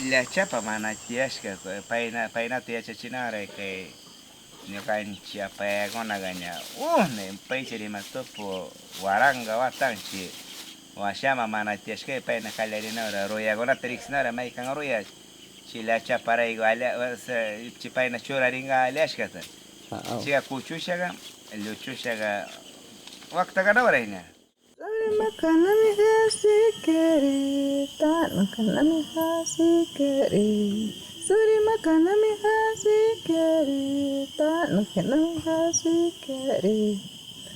la chapa mana tiashka paina tiacha chinara que ni cancha pa gona ganya ne paiche de mastopo waranga watanchi washama mana tiashka paina kalerina roya gona trixnara mai kan roya chila chapara igual chi paina chura ringa lashkata chiga kuchushaga luchushaga wakta gana warina Makana mi hasi kere, ta makana mi hasi kere. Suri makana mi hasi kere, ta makana mi hasi kere.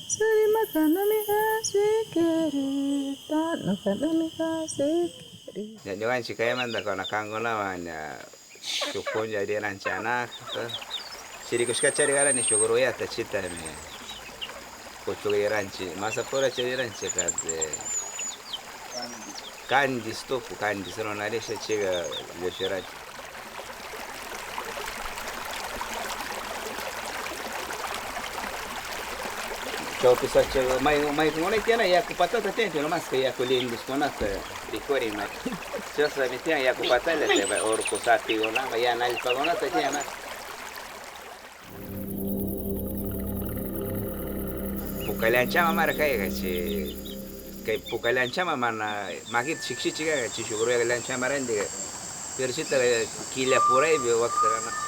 Suri makana mi hasi kere, ta makana mi hasi kere. jadi wan chikaya manda kona kangona wanya chukonja dia rancana siri kuska cari gara ni shuguru ya tachita me kuchugi ranchi masa pura cari ranchi kade kandi stopu kandi sono na resha chiga leshera Ciao pisache mai ngone tiana ya kupatata tente no mas que ya kulingus konata rikori ma sasa metia ya kupatala te or kusati ona ya na el pagona te tiana pukalanchama mara kaya que pukalanchama mana magit shikshi chiga chishuguru ya lanchama rende pero si te kila por ahí veo wakta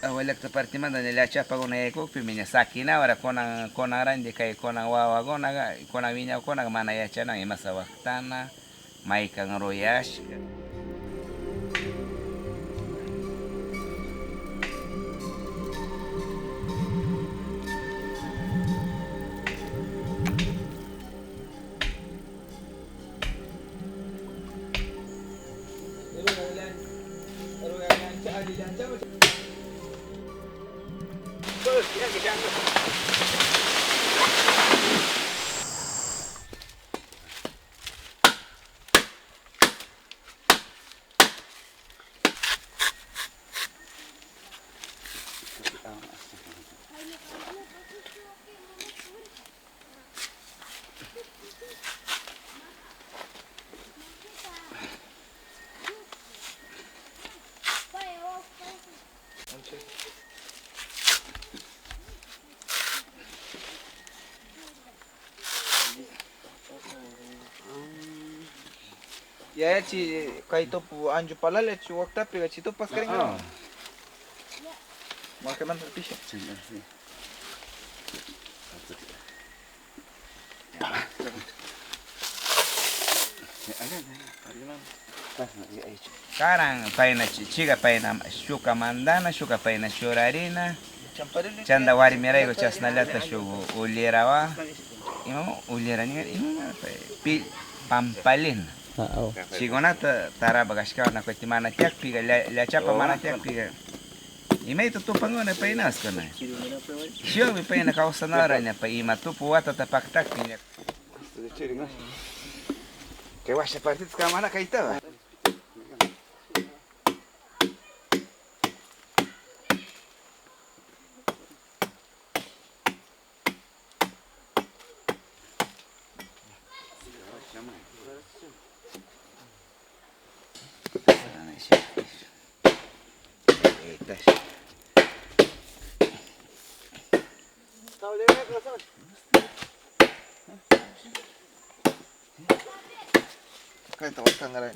awalak ta parti manda nila chapa gona eko piminya sakina wara kona rande kai kona wawa gona ga kona vinya kona mana ya chana imasa waktana maika ngaroyash ya ci kai to anju palale ci wakta pe ci to pas keringa makanan pisah sekarang paina chiga paina shuka mandana shuka paina shurarina chanda wari merego chasna lata shugo ulirawa imo ulirani imo pil pampalin sigona tara bagaska na kwati mana tiak piga la chapa mana tiak piga ime itu tu pangona painas kana sio mi paina kausanara nya pa ima tu puata tapak tak pinya que vaya partit kamana kaita Kayak tahu tangan.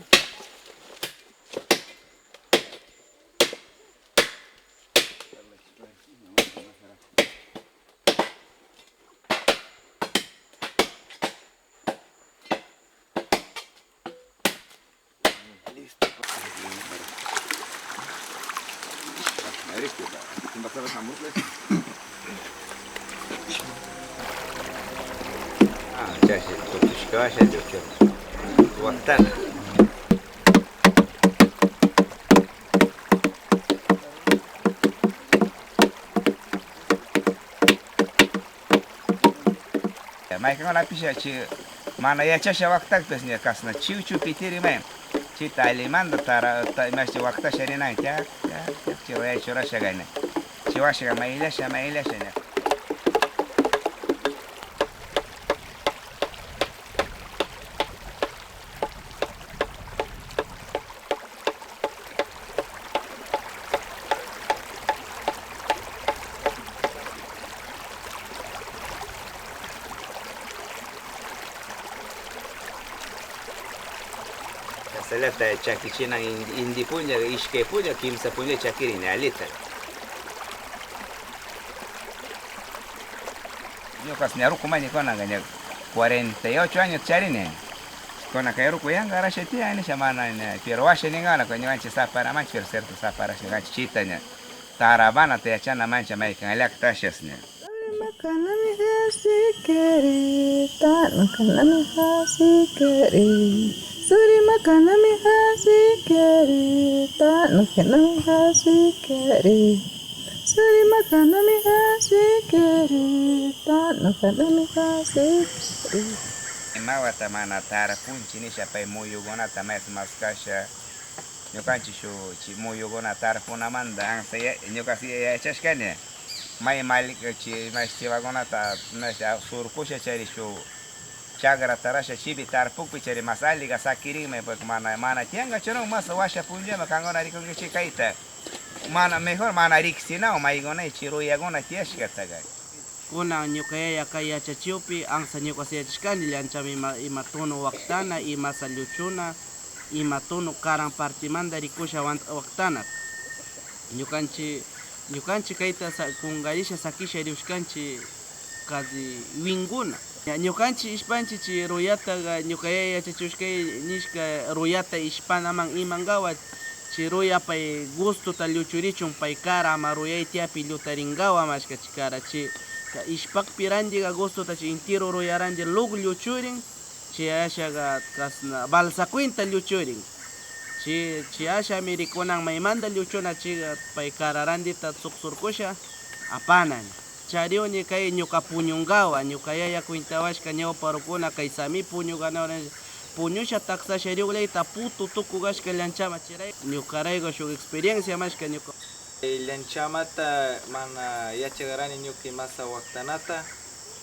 Ya sih, tuh sekarang saya jujur. Waktan. Mai kan lapis ya ci mana ya casya waktak pesnya kasna ciu-ciu pitiri mai. chita alimando tara mas wakta sharina ya chiroya chura shagana chiwa shaga maila shana Salata chakichina indi punya ishke punya kimsa punya chakiri ni alita. Yo kas nyaruku mani kona ganya 48 años charine. Kona kairuku yanga rasheti ani shamana ni pero washe ni ngana kwenye wanchi sapara manchi pero certo sapara shigachi chitanya. Taravana te achana mancha mai kangalak tashas ni. Makanami hasi kere, ta makanami hasi kere. Suri makanami hasi kere, ta makanami hasi kere. Suri makanami hasi kere, ta makanami hasi kere. Imawa tamana tara punchi nisha pai moyo gona tamais maskasha. Nyokanchi sho chi moyo gona tara puna manda angsa ya nyokasi ya chashkane. Mai malik chi mais chiva gona ta nas surkusha chari sho. Chagara tarasha chibi tar pukpi chari masali ga sakiri me pues mana tianga choro mas washa punja me kangona riko ngichi kaita. Mana mejor mana riksina o mai gona chiru ya gona tiashka taga. Kuna nyukaya kaya chachupi ang sa nyukasya chkani lianchami imatono waktana imasa luchuna imatono karang partimanda rikusha waktana nyukanchi kaita kungarisha sakisha riushkanchi kazi winguna nyukanchi ispanchi chi royata nyukaya chachushkai nishka royata ispana man imangawa chi roya pai gusto ta luchurichun pai kara ma roya tiapi lutaringawa mashka chikara chi ispak pirandi agosto ta chi intiro royarandi log luchuring chi asha ga kasna balsa cuenta luchuring chi asha amerikonang may manda luchuna chi pai kararandi ta suksurkusha apanan chario ni kay nyuka punyungawa nyukaya ya kuintawash kanyaw parukuna kay sami punyugana puño siya taksa siya rin ta puto tukugas ka lanchama chiray nyukaray go siya experiencia mas ka nyuka Lanchamata mana yachagarani nyuki masa waktanata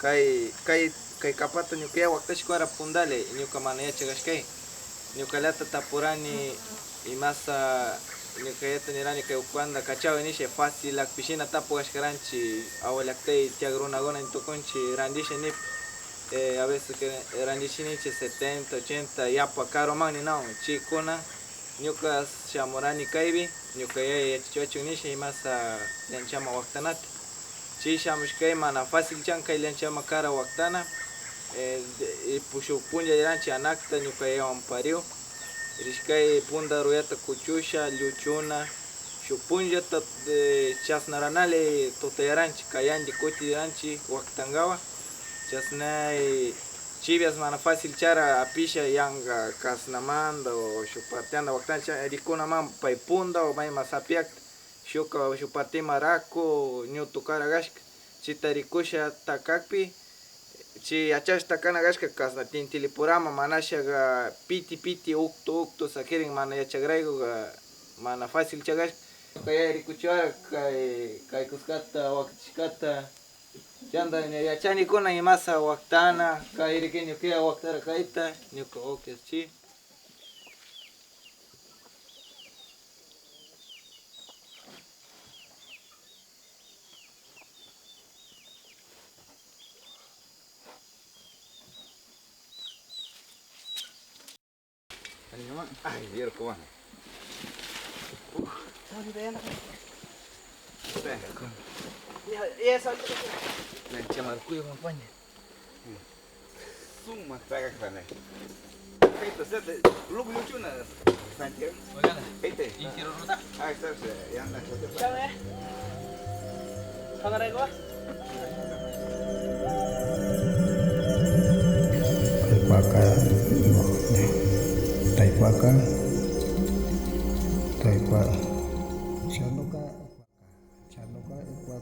kai kapata nyuki ya waktash kwara pundale nyuka mana yachagashkai nyukalata tapurani imasa nyukayata nirani kai ukwanda kachaw inishe fácil ak piscina tapo gashkaranchi awalaktay tiagruna gona intokonchi randishe nip a veces que randishiniche 70 80 yapa caro mani no chikuna nyuka shamorani kaibi nyuka ya chichuachunishe imasa lanchama waktanat chi shamushkai mana fácil chankai lanchama kara waktana pushu punja ranchi anakta nyuka ya ampariu rishkai punda ruyata kuchusha luchuna shupunja ta chasnaranale totayaranchi kayandi koti ranchi waktangawa chasnai chivias mana fácil chara apisha yanga kasnamanda o shupartianda waktancha rikuna man pai punda o mai masapiak shuka shuparti marako nyutukara gashka chitarikusha takakpi chi achash takana gashka kasna tintilipurama manashaga piti ukto sakirin mana yachagraigo mana fácil chagash kaya rikuchara kai kuskata wakchikata chanda yachani kuna imasa waktana kai rikinyo kia waktara kaita nyuko okes chi Ay, biar kuah. ya salto lanchama kuyo mafanya Suma taga kana. Kaita sete, lugu luchuna. Santiago. Magana Kaita. intiro ruta Ay, sabes, ya anda. chao pangaray ko Taipaka, Taipaka, Chanuka, Chanuka,